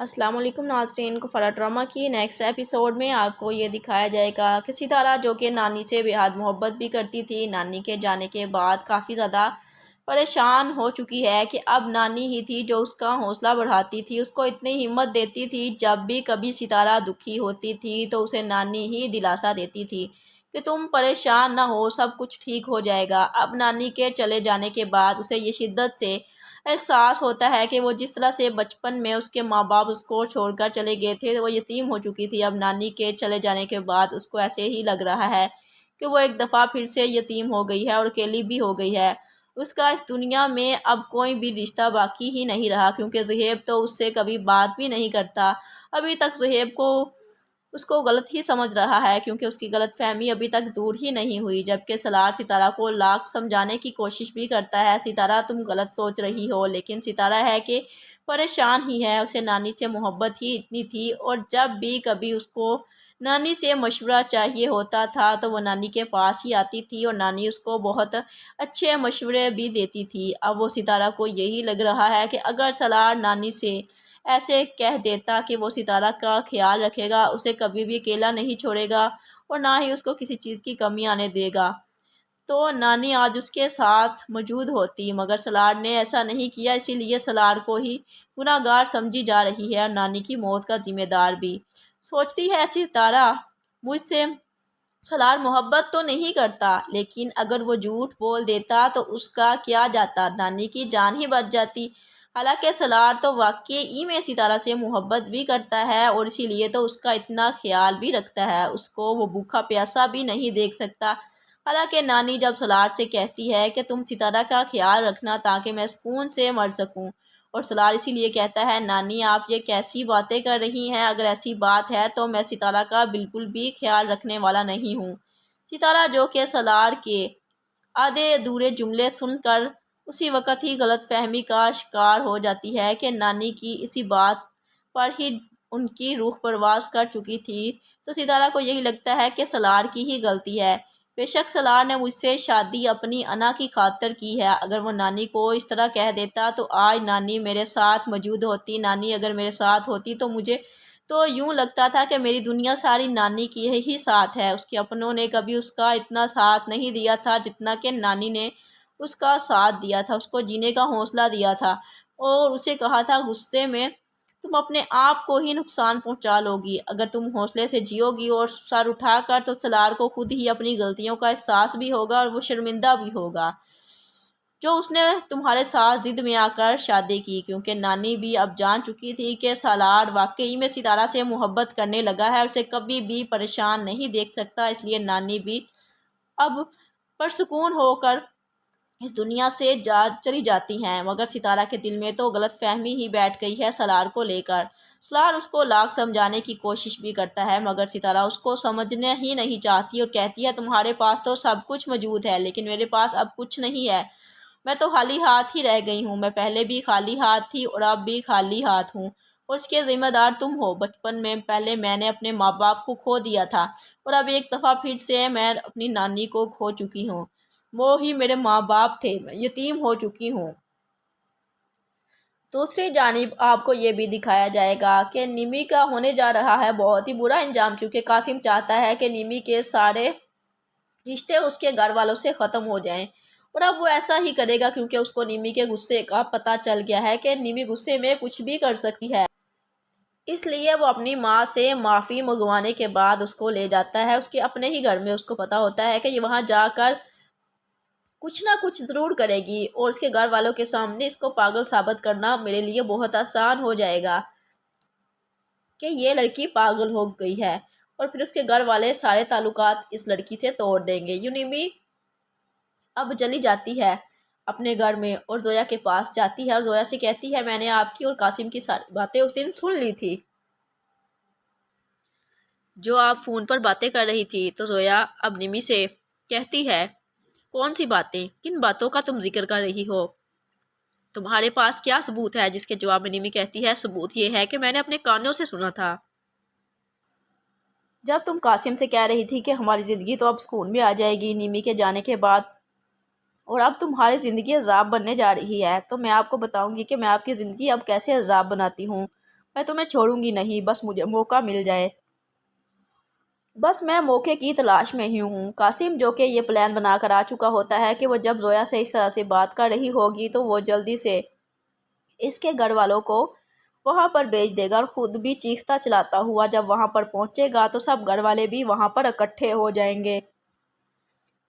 السلام علیکم ناظرین کو فرا ڈرامہ کی نیکسٹ ایپیسوڈ میں آپ کو یہ دکھایا جائے گا کہ ستارہ جو کہ نانی سے بے حد محبت بھی کرتی تھی، نانی کے جانے کے بعد کافی زیادہ پریشان ہو چکی ہے کہ اب نانی ہی تھی جو اس کا حوصلہ بڑھاتی تھی، اس کو اتنی ہمت دیتی تھی۔ جب بھی کبھی ستارہ دکھی ہوتی تھی تو اسے نانی ہی دلاسا دیتی تھی کہ تم پریشان نہ ہو، سب کچھ ٹھیک ہو جائے گا۔ اب نانی کے چلے جانے کے بعد اسے یہ شدت سے احساس ہوتا ہے کہ وہ جس طرح سے بچپن میں اس کے ماں باپ اس کو چھوڑ کر چلے گئے تھے، وہ یتیم ہو چکی تھی۔ اب نانی کے چلے جانے کے بعد اس کو ایسے ہی لگ رہا ہے کہ وہ ایک دفعہ پھر سے یتیم ہو گئی ہے اور اکیلی بھی ہو گئی ہے۔ اس کا اس دنیا میں اب کوئی بھی رشتہ باقی ہی نہیں رہا، کیونکہ زہیب تو اس سے کبھی بات بھی نہیں کرتا۔ ابھی تک زہیب کو اس کو غلط ہی سمجھ رہا ہے، کیونکہ اس کی غلط فہمی ابھی تک دور ہی نہیں ہوئی، جبکہ سالار ستارہ کو لاکھ سمجھانے کی کوشش بھی کرتا ہے۔ ستارہ تم غلط سوچ رہی ہو، لیکن ستارہ ہے کہ پریشان ہی ہے، اسے نانی سے محبت ہی اتنی تھی، اور جب بھی کبھی اس کو نانی سے مشورہ چاہیے ہوتا تھا تو وہ نانی کے پاس ہی آتی تھی، اور نانی اس کو بہت اچھے مشورے بھی دیتی تھی۔ اب وہ ستارہ کو یہی لگ رہا ہے کہ اگر سالار نانی سے ایسے کہہ دیتا کہ وہ ستارہ کا خیال رکھے گا، اسے کبھی بھی اکیلا نہیں چھوڑے گا اور نہ ہی اس کو کسی چیز کی کمی آنے دے گا، تو نانی آج اس کے ساتھ موجود ہوتی۔ مگر سالار نے ایسا نہیں کیا، اسی لیے سالار کو ہی گناہ گار سمجھی جا رہی ہے اور نانی کی موت کا ذمہ دار بھی۔ سوچتی ہے ستارہ، مجھ سے سالار محبت تو نہیں کرتا، لیکن اگر وہ جھوٹ بول دیتا تو اس کا کیا جاتا، نانی کی جان ہی بچ جاتی۔ حالانکہ سالار تو واقعی میں ستارہ سے محبت بھی کرتا ہے اور اسی لیے تو اس کا اتنا خیال بھی رکھتا ہے، اس کو وہ بھوکا پیاسا بھی نہیں دیکھ سکتا۔ حالانکہ نانی جب سالار سے کہتی ہے کہ تم ستارہ کا خیال رکھنا تاکہ میں سکون سے مر سکوں، اور سالار اسی لیے کہتا ہے نانی آپ یہ کیسی باتیں کر رہی ہیں، اگر ایسی بات ہے تو میں ستارہ کا بالکل بھی خیال رکھنے والا نہیں ہوں۔ ستارہ جو کہ سالار کے آدھے ادھورے جملے سن کر اسی وقت ہی غلط فہمی کا شکار ہو جاتی ہے کہ نانی کی اسی بات پر ہی ان کی روح پرواز کر چکی تھی، تو ستارہ کو یہی لگتا ہے کہ سالار کی ہی غلطی ہے۔ بے شک سالار نے مجھ سے شادی اپنی انا کی خاطر کی ہے، اگر وہ نانی کو اس طرح کہہ دیتا تو آج نانی میرے ساتھ موجود ہوتی، نانی اگر میرے ساتھ ہوتی تو مجھے تو یوں لگتا تھا کہ میری دنیا ساری نانی کی ہی ساتھ ہے۔ اس کے اپنوں نے کبھی اس کا اتنا ساتھ نہیں دیا تھا جتنا کہ نانی نے اس کا ساتھ دیا تھا، اس کو جینے کا حوصلہ دیا تھا، اور اسے کہا تھا غصے میں تم اپنے آپ کو ہی نقصان پہنچا لو گی، اگر تم حوصلے سے جیو گی اور سر اٹھا کر تو سالار کو خود ہی اپنی غلطیوں کا احساس بھی ہوگا اور وہ شرمندہ بھی ہوگا جو اس نے تمہارے ساتھ ضد میں آ کر شادی کی، کیونکہ نانی بھی اب جان چکی تھی کہ سالار واقعی میں ستارہ سے محبت کرنے لگا ہے، اسے کبھی بھی پریشان نہیں دیکھ سکتا، اس لیے نانی بھی اب پرسکون ہو کر اس دنیا سے چلی جاتی ہیں۔ مگر ستارہ کے دل میں تو غلط فہمی ہی بیٹھ گئی ہے سالار کو لے کر۔ سالار اس کو لاکھ سمجھانے کی کوشش بھی کرتا ہے، مگر ستارہ اس کو سمجھنا ہی نہیں چاہتی اور کہتی ہے تمہارے پاس تو سب کچھ موجود ہے، لیکن میرے پاس اب کچھ نہیں ہے، میں تو خالی ہاتھ ہی رہ گئی ہوں، میں پہلے بھی خالی ہاتھ تھی اور اب بھی خالی ہاتھ ہوں، اور اس کے ذمہ دار تم ہو۔ بچپن میں پہلے میں نے اپنے ماں باپ کو کھو دیا تھا، اور اب ایک دفعہ پھر سے میں اپنی نانی کو کھو چکی ہوں، وہ ہی میرے ماں باپ تھے، میں یتیم ہو چکی ہوں۔ دوسری جانب آپ کو یہ بھی دکھایا جائے گا کہ نمی کا ہونے جا رہا ہے بہت ہی برا انجام، کیونکہ قاسم چاہتا ہے کہ نمی کے سارے رشتے اس کے گھر والوں سے ختم ہو جائیں، اور اب وہ ایسا ہی کرے گا کیونکہ اس کو نمی کے غصے کا پتہ چل گیا ہے کہ نمی غصے میں کچھ بھی کر سکتی ہے۔ اس لیے وہ اپنی ماں سے معافی منگوانے کے بعد اس کو لے جاتا ہے اس کے اپنے ہی گھر میں۔ اس کو پتہ ہوتا ہے کہ یہ وہاں جا کر کچھ نہ کچھ ضرور کرے گی، اور اس کے گھر والوں کے سامنے اس کو پاگل ثابت کرنا میرے لیے بہت آسان ہو جائے گا کہ یہ لڑکی پاگل ہو گئی ہے، اور پھر اس کے گھر والے سارے تعلقات اس لڑکی سے توڑ دیں گے۔ یونیمی اب چلی جاتی ہے اپنے گھر میں اور زویا کے پاس جاتی ہے اور زویا سے کہتی ہے میں نے آپ کی اور قاسم کی ساری باتیں اس دن سن لی تھی جو آپ فون پر باتیں کر رہی تھی۔ تو زویا اب نمی سے کہتی ہے کون سی باتیں، کن باتوں کا تم ذکر کر رہی ہو، تمہارے پاس کیا ثبوت ہے؟ جس کے جواب میں نمی کہتی ہے ثبوت یہ ہے کہ میں نے اپنے کانوں سے سنا تھا جب تم قاسم سے کہہ رہی تھی کہ ہماری زندگی تو اب سکون میں آ جائے گی نمی کے جانے کے بعد، اور اب تمہاری زندگی عذاب بننے جا رہی ہے، تو میں آپ کو بتاؤں گی کہ میں آپ کی زندگی اب کیسے عذاب بناتی ہوں۔ میں تمہیں چھوڑوں گی نہیں، بس مجھے موقع مل جائے، بس میں موقع کی تلاش میں ہی ہوں۔ قاسم، جو کہ یہ پلان بنا کر آ چکا ہوتا ہے کہ وہ جب زویا سے اس طرح سے بات کر رہی ہوگی تو وہ جلدی سے اس کے گھر والوں کو وہاں پر بھیج دے گا، اور خود بھی چیختا چلاتا ہوا جب وہاں پر پہنچے گا تو سب گھر والے بھی وہاں پر اکٹھے ہو جائیں گے،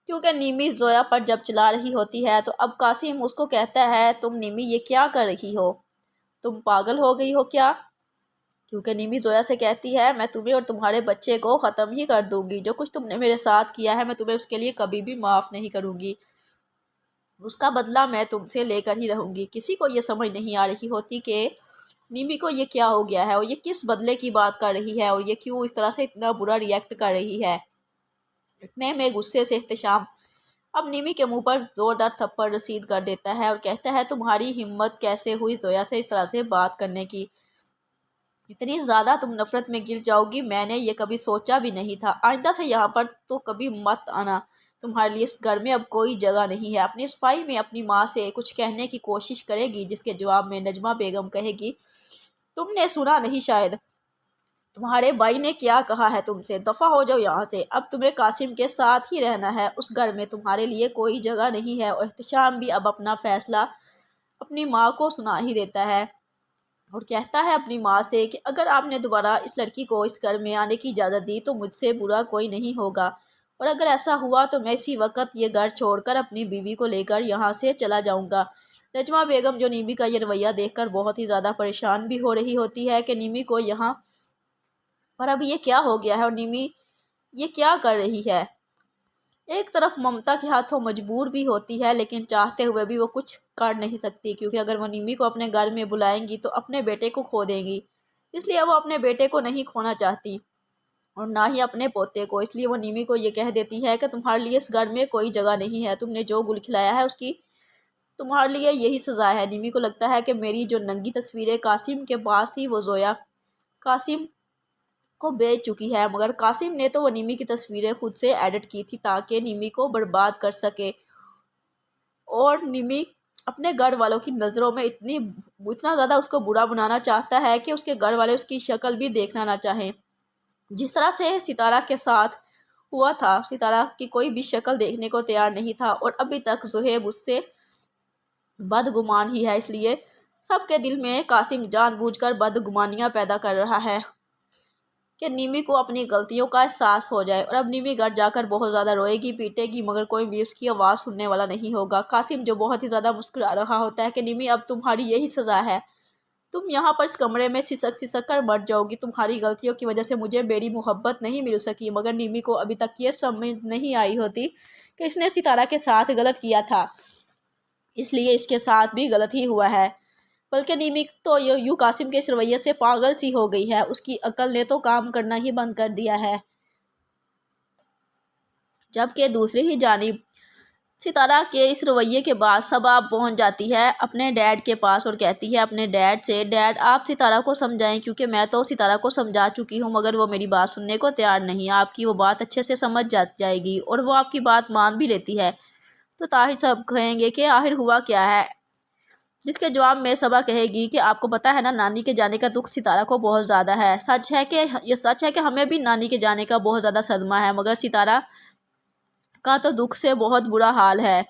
کیونکہ نیمی زویا پر جب چلا رہی ہوتی ہے تو اب قاسم اس کو کہتا ہے، تم نیمی یہ کیا کر رہی ہو، تم پاگل ہو گئی ہو کیا؟ کیونکہ نیمی زویا سے کہتی ہے، میں تمہیں اور تمہارے بچے کو ختم ہی کر دوں گی، جو کچھ تم نے میرے ساتھ کیا ہے میں تمہیں اس کے لیے کبھی بھی معاف نہیں کروں گی، اس کا بدلہ میں تم سے لے کر ہی رہوں گی۔ کسی کو یہ سمجھ نہیں آ رہی ہوتی کہ نیمی کو یہ کیا ہو گیا ہے، اور یہ کس بدلے کی بات کر رہی ہے، اور یہ کیوں اس طرح سے اتنا برا ریئیکٹ کر رہی ہے۔ اتنے میں غصے سے احتشام اب نیمی کے منہ پر زوردار تھپڑ رسید کر دیتا ہے اور کہتا ہے، تمہاری ہمت کیسے ہوئی زویا سے اس طرح سے بات کرنے کی، اتنی زیادہ تم نفرت میں گر جاؤ گی، میں نے یہ کبھی سوچا بھی نہیں تھا، آئندہ سے یہاں پر تو کبھی مت آنا، تمہارے لیے اس گھر میں اب کوئی جگہ نہیں ہے۔ اپنی صفائی میں اپنی ماں سے کچھ کہنے کی کوشش کرے گی، جس کے جواب میں نجمہ بیگم کہے گی، تم نے سنا نہیں شاید، تمہارے بھائی نے کیا کہا ہے تم سے، دفع ہو جاؤ یہاں سے، اب تمہیں قاسم کے ساتھ ہی رہنا ہے، اس گھر میں تمہارے لیے کوئی جگہ نہیں ہے۔ اور احتشام بھی اب اپنا فیصلہ اپنی ماں کو سنا ہی دیتا ہے اور کہتا ہے اپنی ماں سے کہ اگر آپ نے دوبارہ اس لڑکی کو اس گھر میں آنے کی اجازت دی تو مجھ سے برا کوئی نہیں ہوگا، اور اگر ایسا ہوا تو میں اسی وقت یہ گھر چھوڑ کر اپنی بیوی کو لے کر یہاں سے چلا جاؤں گا۔ نجمہ بیگم، جو نیمی کا یہ رویہ دیکھ کر بہت ہی زیادہ پریشان بھی ہو رہی ہوتی ہے کہ نیمی کو یہاں پر اب یہ کیا ہو گیا ہے اور نیمی یہ کیا کر رہی ہے، ایک طرف ممتا کے ہاتھوں مجبور بھی ہوتی ہے لیکن چاہتے ہوئے بھی وہ کچھ کر نہیں سکتی، کیونکہ اگر وہ نیمی کو اپنے گھر میں بلائیں گی تو اپنے بیٹے کو کھو دیں گی، اس لیے وہ اپنے بیٹے کو نہیں کھونا چاہتی اور نہ ہی اپنے پوتے کو، اس لیے وہ نیمی کو یہ کہہ دیتی ہے کہ تمہارے لیے اس گھر میں کوئی جگہ نہیں ہے، تم نے جو گل کھلایا ہے اس کی تمہارے لیے یہی سزا ہے۔ نیمی کو لگتا ہے کہ میری جو ننگی تصویریں قاسم کے پاس تھی وہ زویا قاسم کو بیچ چکی ہے، مگر قاسم نے تو وہ نیمی کی تصویریں خود سے ایڈٹ کی تھی تاکہ نیمی کو برباد کر سکے، اور نیمی اپنے گھر والوں کی نظروں میں اتنا زیادہ اس کو برا بنانا چاہتا ہے کہ اس کے گھر والے اس کی شکل بھی دیکھنا نہ چاہیں، جس طرح سے ستارہ کے ساتھ ہوا تھا، ستارہ کی کوئی بھی شکل دیکھنے کو تیار نہیں تھا، اور ابھی تک زہیب اس سے بدگمان ہی ہے، اس لیے سب کے دل میں قاسم جان بوجھ کر بدگمانیاں پیدا کر رہا ہے کہ نیمی کو اپنی غلطیوں کا احساس ہو جائے، اور اب نیمی گھر جا کر بہت زیادہ روئے گی پیٹے گی، مگر کوئی بھی اس کی آواز سننے والا نہیں ہوگا۔ قاسم جو بہت ہی زیادہ مسکرا رہا ہوتا ہے کہ نیمی اب تمہاری یہی سزا ہے، تم یہاں پر اس کمرے میں سسک سسک کر مر جاؤ گی، تمہاری غلطیوں کی وجہ سے مجھے میری محبت نہیں مل سکی، مگر نیمی کو ابھی تک یہ سمجھ نہیں آئی ہوتی کہ اس نے ستارہ کے ساتھ غلط کیا تھا، اس لیے اس کے ساتھ بھی غلط ہی ہوا ہے، بلکہ نیمی تو یوں قاسم کے اس رویے سے پاگل سی ہو گئی ہے، اس کی عقل نے تو کام کرنا ہی بند کر دیا ہے۔ جبکہ دوسری ہی جانب ستارہ کے اس رویے کے بعد صبا پہنچ جاتی ہے اپنے ڈیڈ کے پاس اور کہتی ہے اپنے ڈیڈ سے، ڈیڈ آپ ستارہ کو سمجھائیں، کیونکہ میں تو ستارہ کو سمجھا چکی ہوں مگر وہ میری بات سننے کو تیار نہیں، آپ کی وہ بات اچھے سے سمجھ جائے گی اور وہ آپ کی بات مان بھی لیتی ہے، تو طاہر صاحب کہیں گے کہ آخر ہوا کیا ہے، جس کے جواب میں صبا کہے گی کہ آپ کو پتہ ہے نا، نانی کے جانے کا دکھ ستارہ کو بہت زیادہ ہے، سچ ہے کہ ہمیں بھی نانی کے جانے کا بہت زیادہ صدمہ ہے، مگر ستارہ کا تو دکھ سے بہت برا حال ہے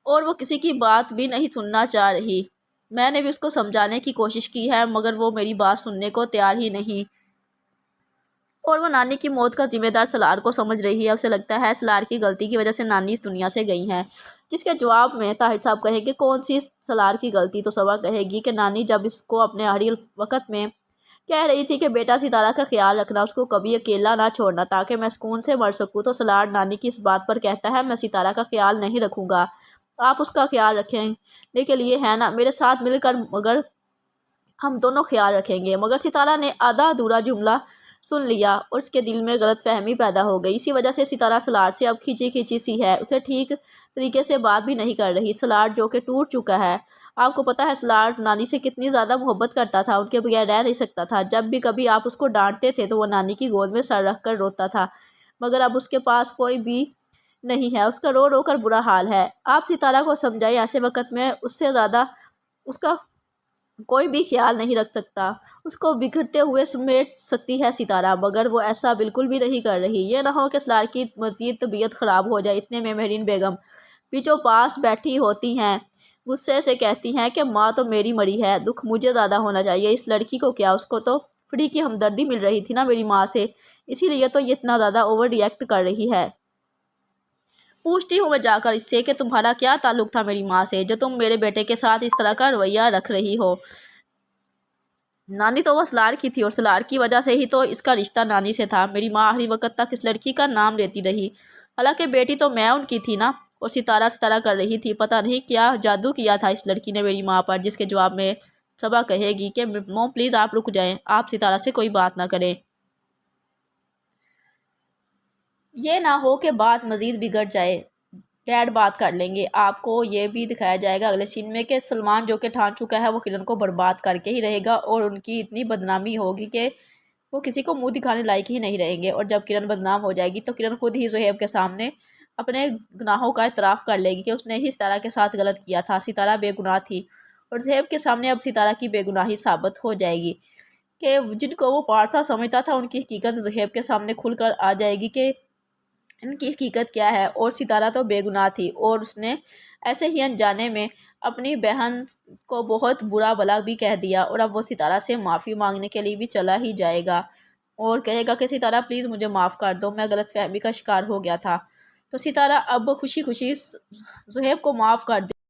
اور وہ کسی کی بات بھی نہیں سننا چاہ رہی، میں نے بھی اس کو سمجھانے کی کوشش کی ہے مگر وہ میری بات سننے کو تیار ہی نہیں، اور وہ نانی کی موت کا ذمہ دار سلار کو سمجھ رہی ہے، اسے لگتا ہے سلار کی غلطی کی وجہ سے نانی اس دنیا سے گئی ہیں، جس کے جواب میں طاہر صاحب کہے گی کون سی سلار کی غلطی، تو صبا کہے گی کہ نانی جب اس کو اپنے آخری وقت میں کہہ رہی تھی کہ بیٹا ستارہ کا خیال رکھنا، اس کو کبھی اکیلا نہ چھوڑنا تاکہ میں سکون سے مر سکوں، تو سلار نانی کی اس بات پر کہتا ہے میں ستارہ کا خیال نہیں رکھوں گا، آپ اس کا خیال رکھنے کے لیے ہے نا میرے ساتھ مل کر، مگر ہم دونوں خیال رکھیں گے، مگر ستارہ نے آدھا ادھورا جملہ سن لیا اور اس کے دل میں غلط فہمی پیدا ہو گئی، اسی وجہ سے ستارہ سلار سے اب کھینچی کھینچی سی ہے، اسے ٹھیک طریقے سے بات بھی نہیں کر رہی، سلار جو کہ ٹوٹ چکا ہے، آپ کو پتہ ہے سلار نانی سے کتنی زیادہ محبت کرتا تھا، ان کے بغیر رہ نہیں سکتا تھا، جب بھی کبھی آپ اس کو ڈانٹتے تھے تو وہ نانی کی گود میں سر رکھ کر روتا تھا، مگر اب اس کے پاس کوئی بھی نہیں ہے، اس کا رو رو کر برا حال ہے، آپ ستارہ کو سمجھائیں ایسے وقت میں اس سے زیادہ اس کا کوئی بھی خیال نہیں رکھ سکتا، اس کو بکھرتے ہوئے سمیٹ سکتی ہے ستارہ، مگر وہ ایسا بالکل بھی نہیں کر رہی۔ یہ نہ ہو کہ سالار کی مزید طبیعت خراب ہو جائے۔ اتنے میں مہرین بیگم پیچھے پاس بیٹھی ہوتی ہیں، غصے سے کہتی ہیں کہ ماں تو میری مری ہے، دکھ مجھے زیادہ ہونا چاہیے، اس لڑکی کو کیا؟ اس کو تو فری کی ہمدردی مل رہی تھی نا میری ماں سے، اسی لیے تو یہ اتنا زیادہ اوور ری ایکٹ کر رہی ہے۔ پوچھتی ہوں میں جا کر اس سے کہ تمہارا کیا تعلق تھا میری ماں سے، جو تم میرے بیٹے کے ساتھ اس طرح کا رویہ رکھ رہی ہو؟ نانی تو وہ سالار کی تھی، اور سالار کی وجہ سے ہی تو اس کا رشتہ نانی سے تھا۔ میری ماں آخری وقت تک اس لڑکی کا نام لیتی رہی، حالانکہ بیٹی تو میں ان کی تھی نا۔ اور ستارہ کر رہی تھی، پتہ نہیں کیا جادو کیا تھا اس لڑکی نے میری ماں پر، جس کے جواب میں صبا کہے گی کہ موم پلیز آپ رک جائیں، آپ ستارہ سے کوئی بات نہ کریں۔ یہ نہ ہو کہ بات مزید بگڑ جائے، ڈیڈ بات کر لیں گے۔ آپ کو یہ بھی دکھایا جائے گا اگلے سین میں کہ سلمان جو کہ ٹھان چکا ہے وہ کرن کو برباد کر کے ہی رہے گا، اور ان کی اتنی بدنامی ہوگی کہ وہ کسی کو منہ دکھانے لائق ہی نہیں رہیں گے۔ اور جب کرن بدنام ہو جائے گی تو کرن خود ہی زہیب کے سامنے اپنے گناہوں کا اعتراف کر لے گی کہ اس نے ہی ستارہ کے ساتھ غلط کیا تھا، ستارہ بے گناہ تھی۔ اور زہیب کے سامنے اب ستارہ کی بے گناہی ثابت ہو جائے گی، کہ جن کو وہ پارسا سمجھتا تھا ان کی حقیقت زہیب کے سامنے کھل کر آ جائے گی کہ ان کی حقیقت کیا ہے۔ اور ستارہ تو بے گناہ تھی، اور اس نے ایسے ہی انجانے میں اپنی بہن کو بہت برا بھلا بھی کہہ دیا، اور اب وہ ستارہ سے معافی مانگنے کے لیے بھی چلا ہی جائے گا، اور کہے گا کہ ستارہ پلیز مجھے معاف کر دو، میں غلط فہمی کا شکار ہو گیا تھا۔ تو ستارہ اب خوشی خوشی زہیب کو معاف کر دے